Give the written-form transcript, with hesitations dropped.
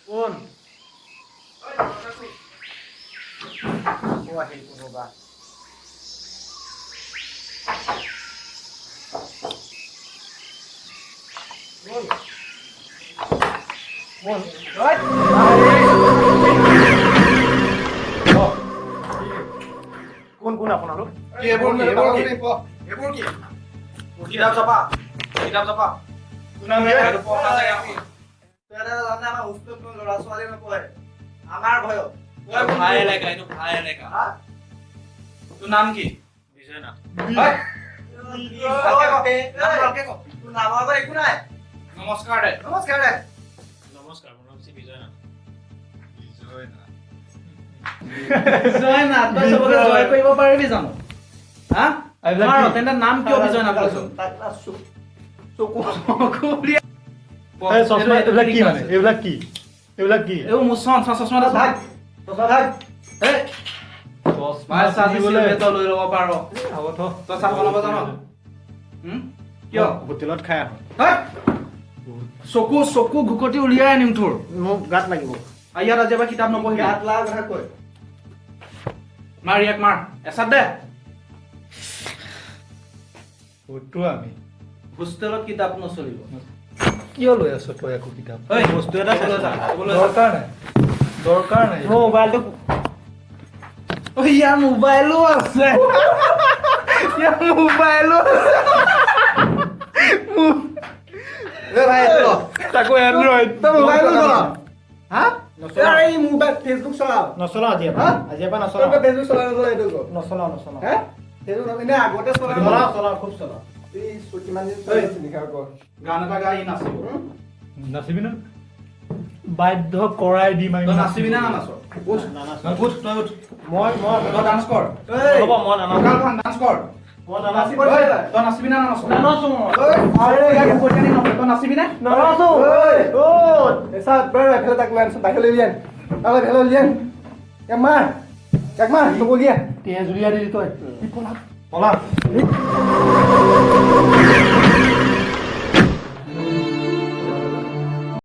কোন আহিল কোনোবা কোন কোন আপোনালোক কিতাপ চাপা আমার ভয় ভাই এলাকা এটা ভাই এলাকা তোর নাম কি বিজয় না নমস্কাৰ দে নমস্কাৰ নমস্কাৰ মোৰ নাম শ্ৰী বিজয় না জয় না তই সবকে জয় কৰিব পাৰিবি জানো হা আমাৰ তেন্তে নাম কিয় বিজয় না কৈছ এইবিলাক কি এই মুছন চশমা থাক এই মাই সাজিবলে তই লৈ ল'ব পাৰ হ'ব থ তই চাহ বনাব জান কিয় হোটেলত খাই আহোঁ চকু ঘুকটি উলিয়াই আনিম তোৰ মোক গাত লাগিব ইয়াত আজি এবাৰ কিতাপ নপঢ়িবি গাত লাগ কথা কৈ মাৰ ইয়াক মাৰ এচাত দে ক'তো আমি হোষ্টেলত কিতাপ নচলিব কিয় লৈ আছ তই একো কিতাপ ঐ বস্তু এটা ক'লৈ যা? দৰকাৰ নাই মোৰ মোবাইলটো ইয়াৰ মোবাইলো আছে তাকো এণ্ড্ৰইড হা এই মোবাইল ফেসবুক চলাও নচলাও আজিৰ পৰা নচলাও ফেসবুক চলাও এইটো নচলাও হে ফেসবুক এনে আগতে চলাও খুব চলাও এই কিমান দিন চলাইছিলি লিখাৰ কৰ গান এটা গাই নাচিব নাচিবি না বাধ্য কৰাই দিম আমি তই নাচিবি না নাচ উঠ উঠ তই উঠ মই তই ডান্স কৰ হ'ব মই নানাচো কঁকালখন ডান্স কৰ মই নানাচো তই নাচিবি না নাচ নানাচো তই নাচিবি নে নানাচো এসা বেৰ এফালে তাক লৈ আনছো বাহিৰলৈ উলিয়ান তালৈ ভেলৈ উলিয়ান এক মাৰ তোক উলিয়া তেজ উলিয়াই দিলি তই পলা